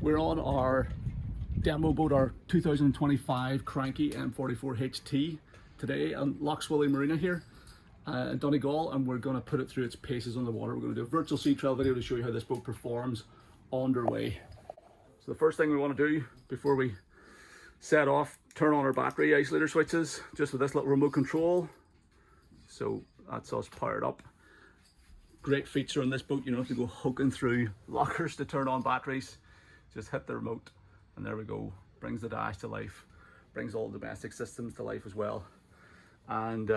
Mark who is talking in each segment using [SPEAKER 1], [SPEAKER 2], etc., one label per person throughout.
[SPEAKER 1] We're on our demo boat, our 2025 Cranchi M44 HT today on Lochswilly Marina here in Donegal, and we're going to put it through its paces on the water. We're going to do a virtual sea trial video to show you how this boat performs underway. So the first thing we want to do before we set off, turn on our battery isolator switches just with this little remote control. So that's us powered up. Great feature on this boat, you don't have to go hooking through lockers to turn on batteries. Just hit the remote and there we go. Brings the dash to life, brings all the domestic systems to life as well. And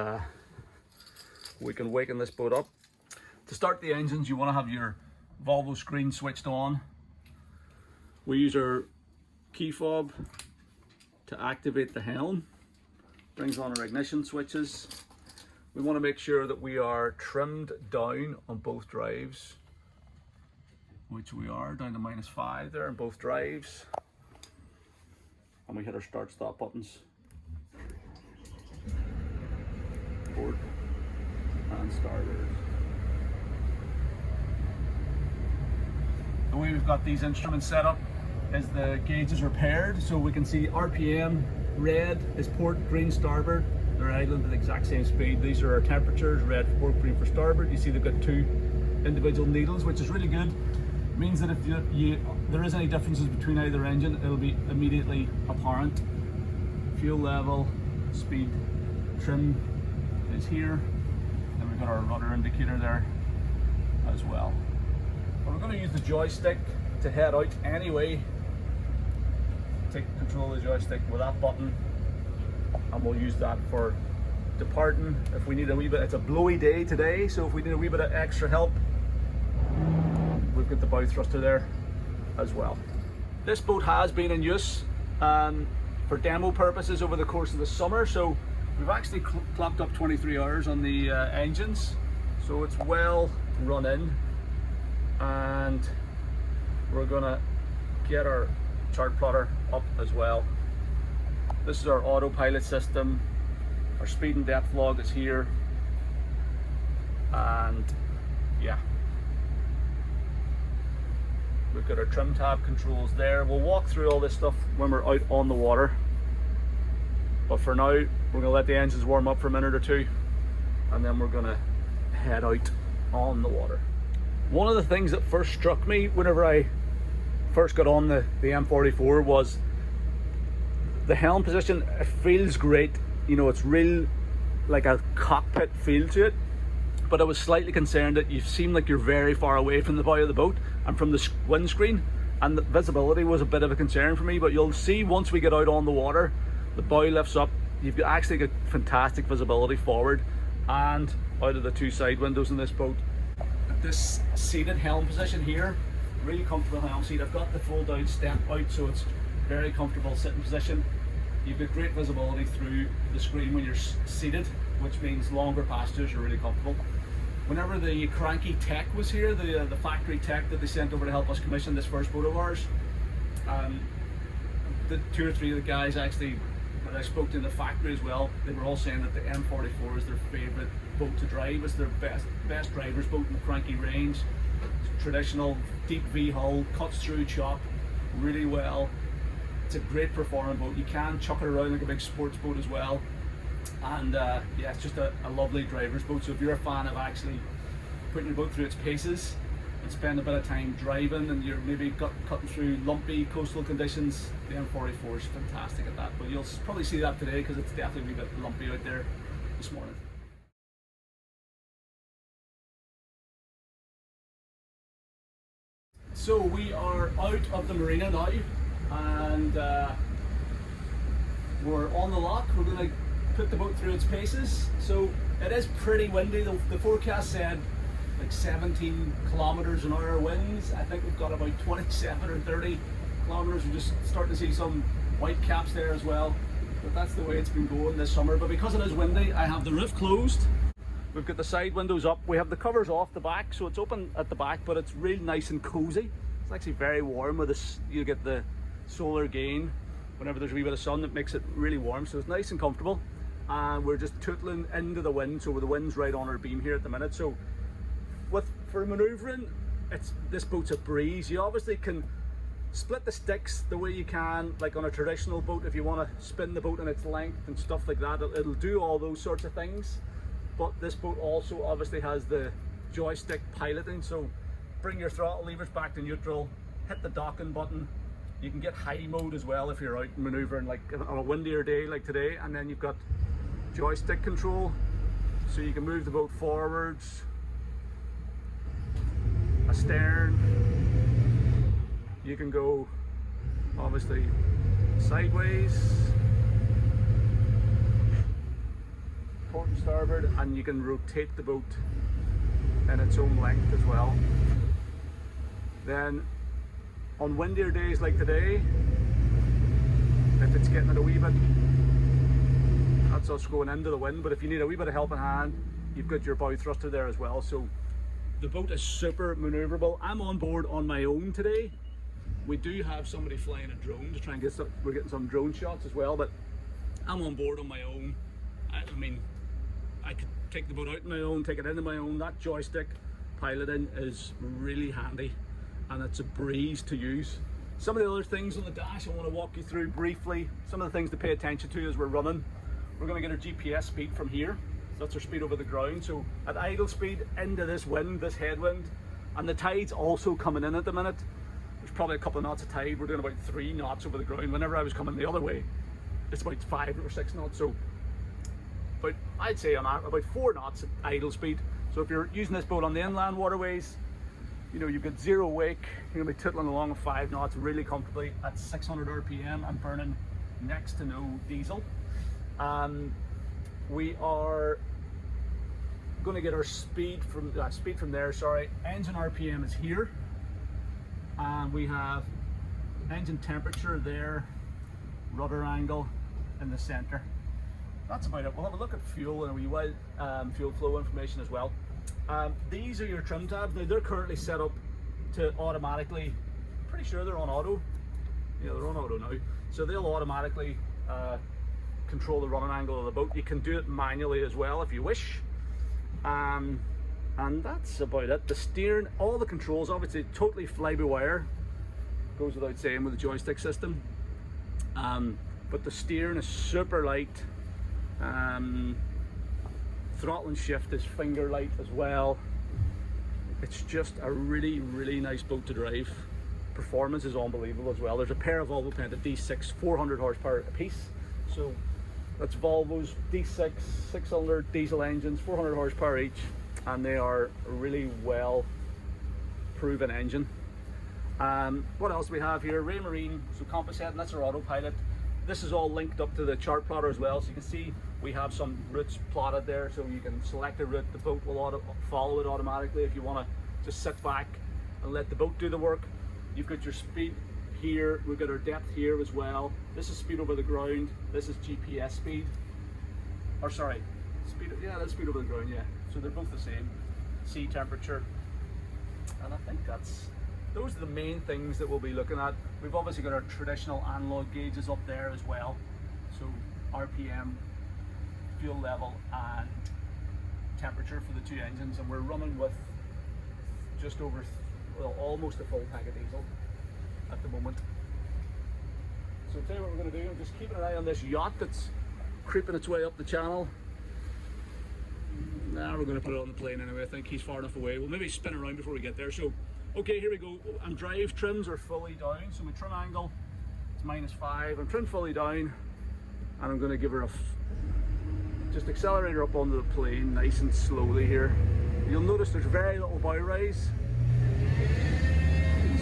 [SPEAKER 1] we can waken this boat up. To start the engines, you want to have your Volvo screen switched on. We use our key fob to activate the helm. Brings on our ignition switches. We want to make sure that we are trimmed down on both drives, which we are, down to -5 there on both drives. And we hit our start stop buttons. Port and starboard. The way we've got these instruments set up is the gauges are paired, so we can see RPM. Red is port, green starboard. They're idling at the exact same speed. These are our temperatures, red for port, green for starboard. You see they've got two individual needles, which is really good. It means that if there is any differences between either engine, it'll be immediately apparent. Fuel level, speed, trim is here. Then we've got our rudder indicator there as well. But we're going to use the joystick to head out anyway. Take control of the joystick with that button, and we'll use that for departing. If we need a wee bit, it's a blowy day today, so if we need a wee bit of extra help, we've got the bow thruster there as well. This boat has been in use for demo purposes over the course of the summer, so we've actually clocked up 23 hours on the engines, so it's well run in. And we're gonna get our chart plotter up as well. This is our autopilot system. Our speed and depth log is here, and yeah, we've got our trim tab controls there. We'll walk through all this stuff when we're out on the water, but for now we're going to let the engines warm up for a minute or two, and then we're going to head out on the water. One of the things that first struck me whenever I first got on the M44 was the helm position. It feels great, you know, it's real like a cockpit feel to it, but I was slightly concerned that you seem like you're very far away from the bow of the boat and from the windscreen, and the visibility was a bit of a concern for me. But you'll see once we get out on the water, the bow lifts up, you've actually got fantastic visibility forward and out of the two side windows in this boat. This seated helm position here, really comfortable helm seat. I've got the fold down step out, so it's very comfortable sitting position. You've got great visibility through the screen when you're seated, which means longer passengers are really comfortable. Whenever the Cranchi tech was here, the factory tech that they sent over to help us commission this first boat of ours, the 2 or 3 of the guys actually, when I spoke to in the factory as well, they were all saying that the M44 is their favourite boat to drive. It's their best driver's boat in the Cranchi range. It's traditional, deep V hull, cuts through chop really well. It's a great performing boat. You can chuck it around like a big sports boat as well. And yeah, it's just a lovely driver's boat. So if you're a fan of actually putting your boat through its paces and spend a bit of time driving, and you're maybe cutting through lumpy coastal conditions, the M44 is fantastic at that. But you'll probably see that today because it's definitely a wee bit lumpy out there this morning. So we are out of the marina now, and we're on the lock. We're going to put the boat through its paces. So it is pretty windy. The forecast said like 17 kilometers an hour winds. I think we've got about 27 or 30 kilometers. We're just starting to see some white caps there as well. But that's the way it's been going this summer. But because it is windy, I have the roof closed. We've got the side windows up. We have the covers off the back, so it's open at the back, but it's really nice and cozy. It's actually very warm with this. You get the solar gain whenever there's a wee bit of sun. That makes it really warm, so it's nice and comfortable. And we're just tootling into the wind, so the wind's right on our beam here at the minute. So for manoeuvring, this boat's a breeze. You obviously can split the sticks the way you can, like on a traditional boat. If you want to spin the boat in its length and stuff like that, it'll do all those sorts of things. But this boat also obviously has the joystick piloting, so bring your throttle levers back to neutral, hit the docking button. You can get high mode as well if you're out maneuvering like on a windier day like today, and then you've got joystick control, so you can move the boat forwards, astern. You can go obviously sideways, port and starboard, and you can rotate the boat in its own length as well. Then on windier days like today, if it's getting it a wee bit, that's us going into the wind, but if you need a wee bit of helping hand, you've got your bow thruster there as well. So the boat is super maneuverable. I'm on board on my own today. We do have somebody flying a drone to try and get some, we're getting some drone shots as well, but I'm on board on my own. I mean, I could take the boat out on my own, take it into my own. That joystick piloting is really handy and it's a breeze to use. Some of the other things on the dash I want to walk you through briefly. Some of the things to pay attention to as we're running. We're going to get our GPS speed from here. So that's our speed over the ground. So at idle speed into this wind, this headwind, and the tide's also coming in at the minute. There's probably a couple of knots of tide. We're doing about 3 knots over the ground. Whenever I was coming the other way, it's about 5 or 6 knots. So but I'd say on about 4 knots at idle speed. So if you're using this boat on the inland waterways, you know, you've got zero wake, you're gonna be tittling along at 5 knots really comfortably at 600 RPM and burning next to no diesel. We are going to get our speed from there. Sorry, engine RPM is here, and we have engine temperature there, rudder angle in the center. That's about it. We'll have a look at fuel and a wee while, fuel flow information as well. These are your trim tabs. Now they're currently set up to automatically, pretty sure they're on auto. Yeah, they're on auto now. So they'll automatically control the running angle of the boat. You can do it manually as well if you wish. And that's about it. The steering, all the controls, obviously totally fly-by-wire. Goes without saying with the joystick system. But the steering is super light. Throttle and shift is finger light as well. It's just a really, really nice boat to drive. Performance is unbelievable as well. There's a pair of Volvo painted D6 400 horsepower a piece. So that's Volvo's D6 6-cylinder diesel engines, 400 horsepower each, and they are a really well proven engine. What else do we have here? Ray Marine, so compass head, and that's our autopilot. This is all linked up to the chart plotter as well, so you can see we have some routes plotted there, so you can select a route. The boat will follow it automatically if you want to just sit back and let the boat do the work. You've got your speed here, we've got our depth here as well. This is speed over the ground, this is GPS speed. Or sorry, speed, yeah, that's speed over the ground, yeah. So they're both the same. Sea temperature. And I think those are the main things that we'll be looking at. We've obviously got our traditional analog gauges up there as well. So RPM, fuel level, and temperature for the 2 engines. And we're running with just over, well, almost a full tank of diesel at the moment. So I'll tell you what we're going to do. I'm just keeping an eye on this yacht that's creeping its way up the channel. Now we're going to put it on the plane anyway. I think he's far enough away. We'll maybe spin around before we get there. So, okay, here we go. And drive trims are fully down. So my trim angle is -5. I'm trimmed fully down, and I'm going to give her just accelerate her up onto the plane nice and slowly here. You'll notice there's very little bow rise.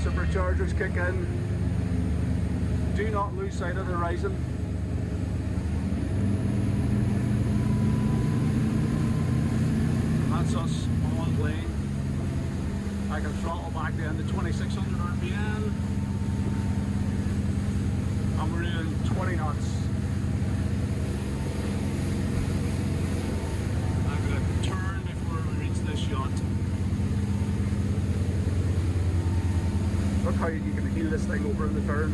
[SPEAKER 1] Superchargers kick in. Do not lose sight of the horizon. That's us on plane. I can throttle back down to 2600 RPM. And we're doing 20 knots. I'm going to turn before we reach this yacht. Look how you can heel this thing over in the turn.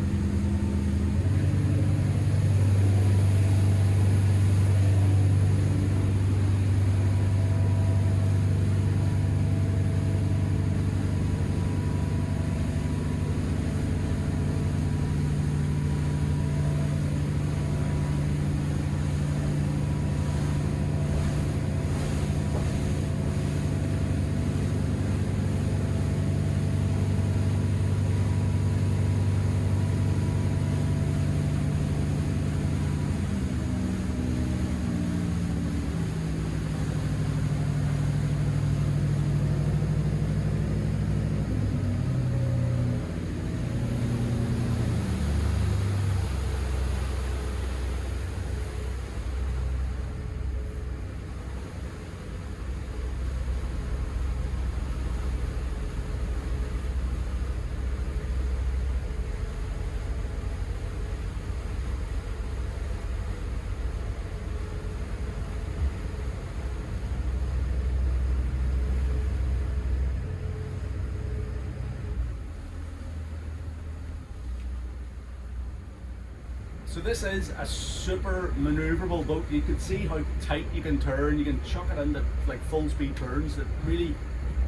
[SPEAKER 1] So this is a super maneuverable boat. You can see how tight you can turn. You can chuck it into like full speed turns. That really,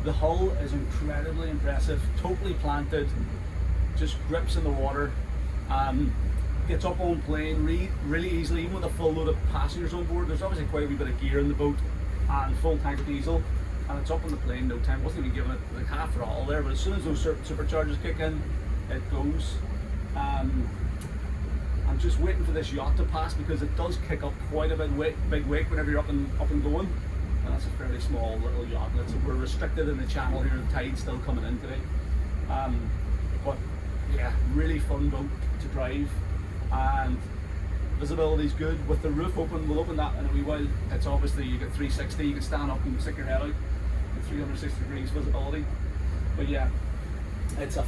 [SPEAKER 1] the hull is incredibly impressive. Totally planted, just grips in the water. Gets up on plane really easily, even with a full load of passengers on board. There's obviously quite a wee bit of gear in the boat and full tank of diesel, and it's up on the plane no time. Wasn't even giving it like half throttle there, but as soon as those superchargers kick in, it goes. I'm just waiting for this yacht to pass because it does kick up quite a big wake whenever you're up and going. And that's a fairly small little yachtlet, so we're restricted in the channel here. The tide's still coming in today, but yeah, really fun boat to drive, and visibility's good. With the roof open, we'll open that in a wee while. It's obviously, you get 360, you can stand up and stick your head out, 360 degrees visibility. But yeah, it's a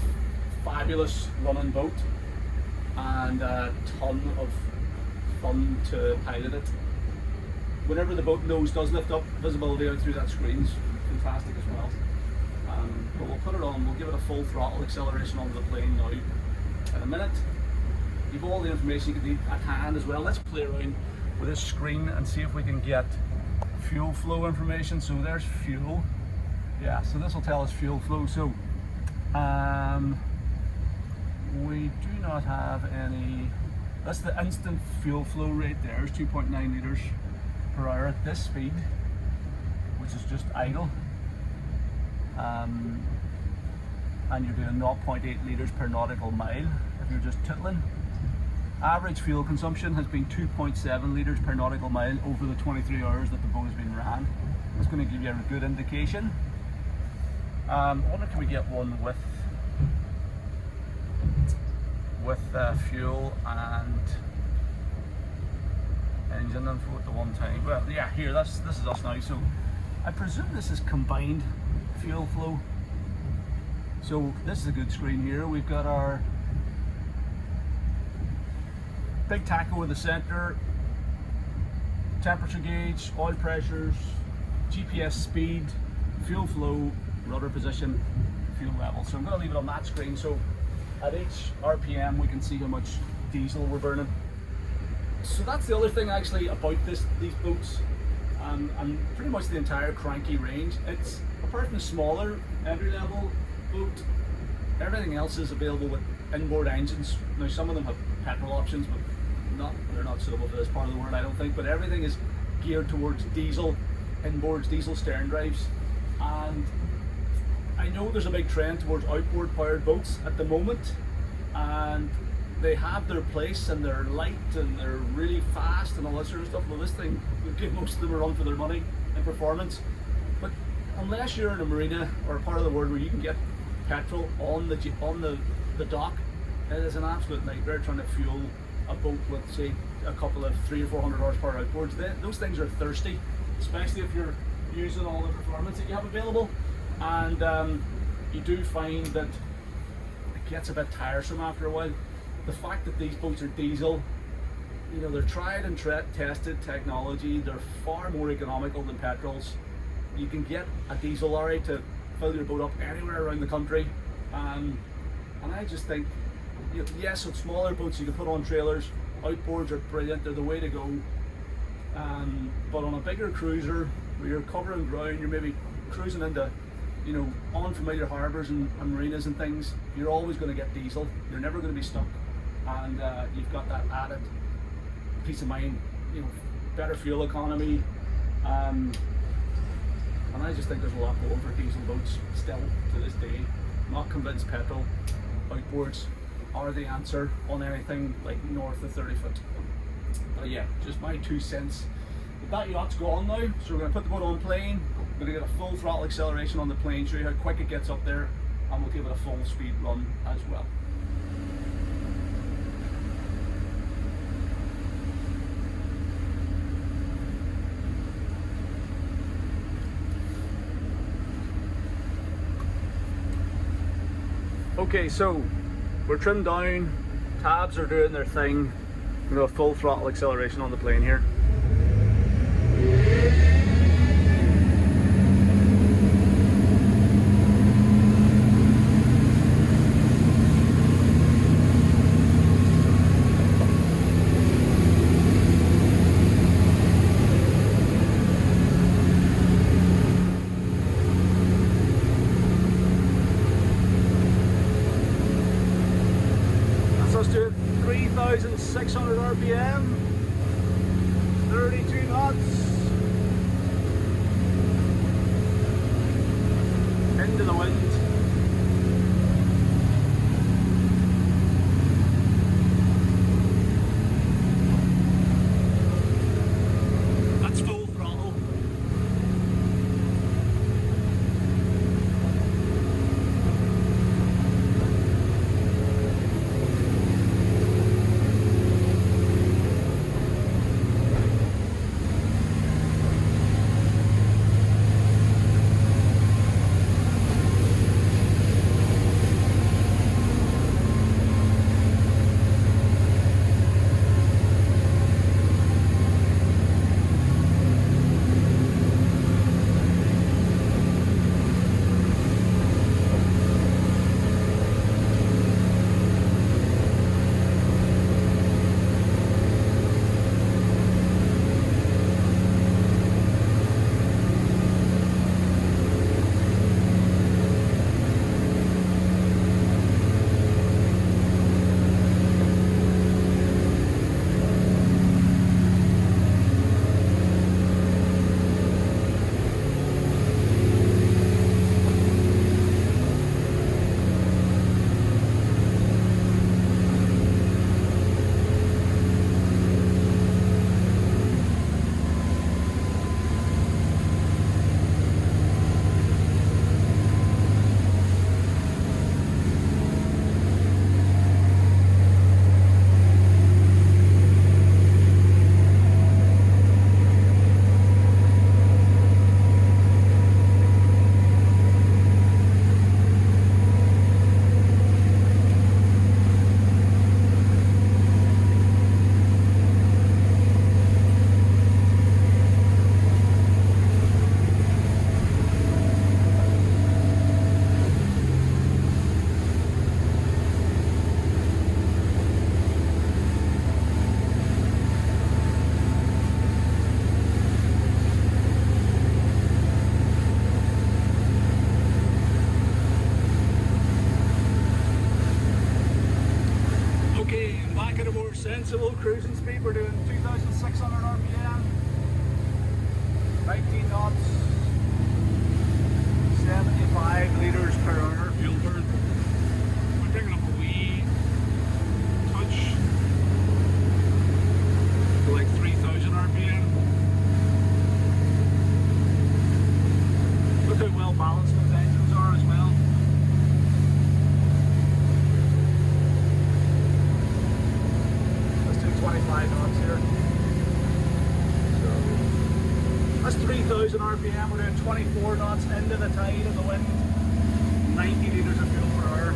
[SPEAKER 1] fabulous running boat and a ton of fun to pilot it. Whenever the boat nose does lift up, visibility out through that screen's fantastic as well. But we'll put it on, we'll give it a full throttle acceleration onto the plane now. In a minute, you've all the information you can need at hand as well. Let's play around with this screen and see if we can get fuel flow information. So there's fuel. Yeah, so this will tell us fuel flow. So we do not have any, that's the instant fuel flow rate there, is 2.9 litres per hour at this speed, which is just idle. And you're doing 0.8 litres per nautical mile if you're just tittling. Average fuel consumption has been 2.7 litres per nautical mile over the 23 hours that the boat has been ran. That's going to give you a good indication. I wonder, can we get one with fuel and engine info at the one time? Well, yeah, here, this is us now. So I presume this is combined fuel flow. So this is a good screen here. We've got our big tacho in the center, temperature gauge, oil pressures, GPS speed, fuel flow, rudder position, fuel level. So I'm going to leave it on that screen. So at each RPM we can see how much diesel we're burning. So that's the other thing actually about these boats, and pretty much the entire Cranchi range. It's, apart from the smaller entry level boat, everything else is available with inboard engines. Now some of them have petrol options, but they're not suitable for this part of the world, I don't think. But everything is geared towards diesel inboards, diesel stern drives. And I know there's a big trend towards outboard powered boats at the moment, and they have their place and they're light and they're really fast and all that sort of stuff. Well, this thing would give most of them a run for their money in performance. But unless you're in a marina or a part of the world where you can get petrol on the dock, it is an absolute nightmare trying to fuel a boat with, say, a couple of 300 or 400 horsepower outboards. Those things are thirsty, especially if you're using all the performance that you have available. And you do find that it gets a bit tiresome after a while. The fact that these boats are diesel, you know, they're tried and tested technology. They're far more economical than petrols. You can get a diesel lorry to fill your boat up anywhere around the country, and I just think, you know, yes, with smaller boats you can put on trailers. Outboards are brilliant; they're the way to go. But on a bigger cruiser where you're covering ground, you're maybe cruising into, you know, unfamiliar harbours and marinas and things, you're always going to get diesel. You're never going to be stuck, and you've got that added peace of mind, you know, better fuel economy. And I just think there's a lot going for diesel boats still to this day. I'm not convinced petrol outboards are the answer on anything like north of 30 foot. But yeah, just my 2 cents. But that yacht's gone now, so we're going to put the boat on plane. We're going to get a full throttle acceleration on the plane, show you how quick it gets up there, and we'll give it a full speed run as well. Okay, so we're trimmed down, tabs are doing their thing. We're going to full throttle acceleration on the plane here. to 3,600 RPM, 32 knots. Into the wind. That's full throttle. Sensible cruising speed. We're doing 2,600 RPM, 19 knots, 75 litres per hour fuel burn. We're bringing up a wee touch to like 3,000 RPM. Look how well balanced those engines are as well. Let's do 25 knots here. So that's 3,000 RPM. We're doing 24 knots into the tide of the wind. 90 litres of fuel per hour.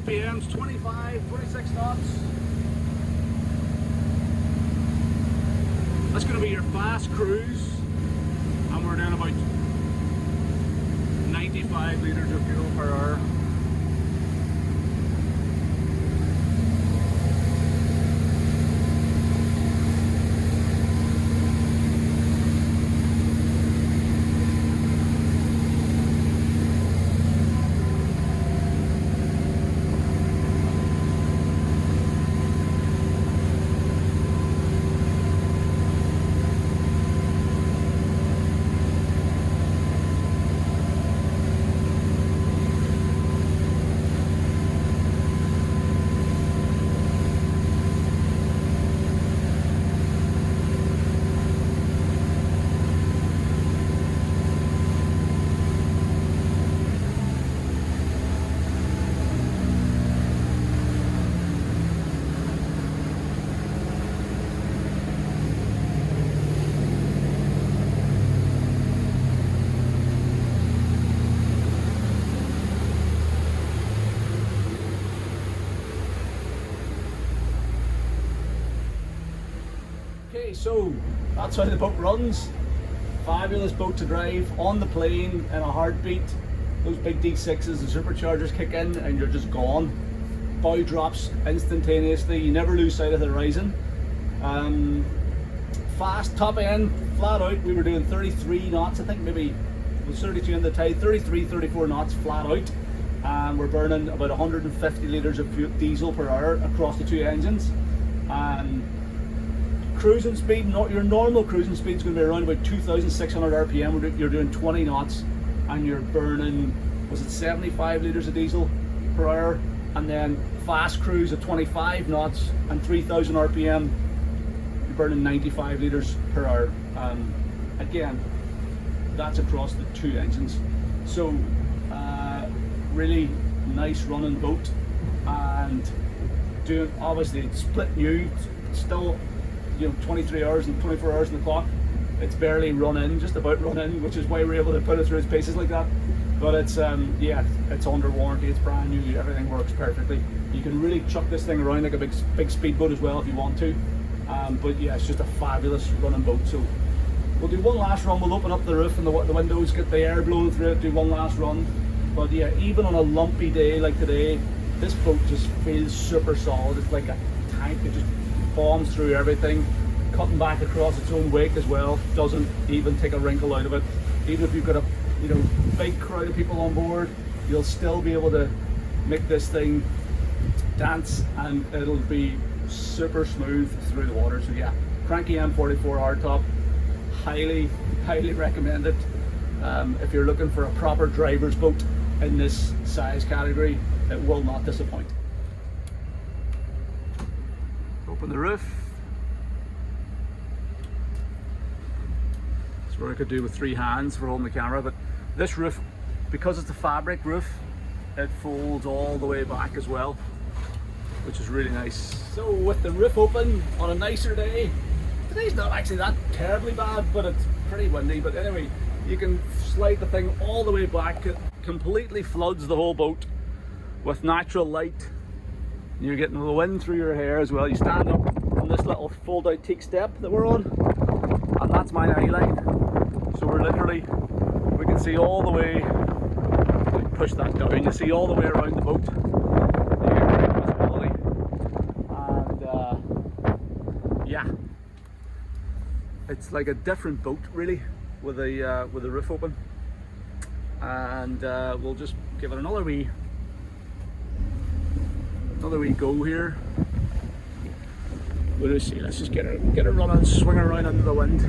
[SPEAKER 1] RPMs, 25, 26 knots. That's going to be your fast cruise, and we're doing about 95 litres of fuel per hour. Okay, so that's how the boat runs. Fabulous boat to drive on the plane in a heartbeat. Those big D6s and superchargers kick in and you're just gone. Bow drops instantaneously, you never lose sight of the horizon. Fast top end, flat out, we were doing 33 knots, I think maybe it was 32 in the tide, 33, 34 knots flat out. And we're burning about 150 litres of diesel per hour across the two engines. Cruising speed, not your normal cruising speed is going to be around about 2,600 RPM. You're doing 20 knots and you're burning, was it 75 litres of diesel per hour? And then fast cruise at 25 knots and 3,000 RPM, you're burning 95 litres per hour. Again, that's across the two engines. So really nice running boat, and doing obviously split new, still 23 hours and 24 hours in the clock. It's barely run in, just about run in, which is why we're able to put it through its paces like that. But it's yeah, it's under warranty, it's brand new, everything works perfectly. You can really chuck this thing around like a big speedboat as well if you want to. But yeah, it's just a fabulous running boat. So we'll do one last run. We'll open up the roof and the windows, get the air blowing through it, do one last run. But yeah, even on a lumpy day like today, this boat just feels super solid. It's like a tank that just bombs through everything, cutting back across its own wake as well. Doesn't even take a wrinkle out of it. Even if you've got a big crowd of people on board, you'll still be able to make this thing dance, and it'll be super smooth through the water. So yeah, Cranchi M44 hardtop, highly recommend it. If you're looking for a proper driver's boat in this size category, it will not disappoint. Open the roof. That's what I could do with 3 hands for holding the camera, but this roof, because it's a fabric roof, it folds all the way back as well, which is really nice. So with the roof open on a nicer day, today's not actually that terribly bad, but it's pretty windy. But anyway, you can slide the thing all the way back. It completely floods the whole boat with natural light. You're getting the wind through your hair as well. You stand up on this little fold out teak step that we're on, and that's my eye line. So we're literally, we can see all the way, push that down, you see all the way around the boat. You get great visibility. And yeah, it's like a different boat really with the roof open. And we'll just give it another wee go here. We'll just see, let's just get her running, swing her around under the wind.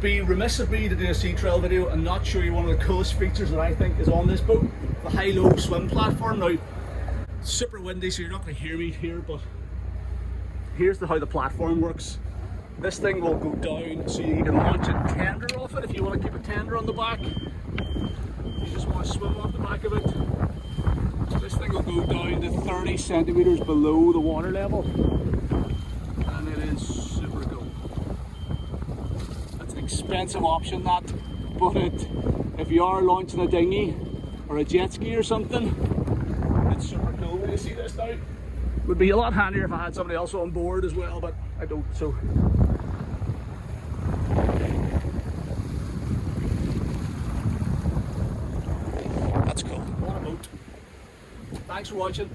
[SPEAKER 1] be remiss of me to do a sea trail video and not show you one of the coolest features that I think is on this boat, the high-low swim platform. Now, it's super windy, so you're not going to hear me here, but here's how the platform works. This thing will go down, so you can launch a tender off it if you want to keep a tender on the back. You just want to swim off the back of it. This thing will go down to 30 centimeters below the water level, and it is super cool. That's an expensive option, that, but if you are launching a dinghy or a jet ski or something, it's super cool. When you see this now, would be a lot handier if I had somebody else on board as well, but I don't. So that's cool. What a boat. Thanks for watching.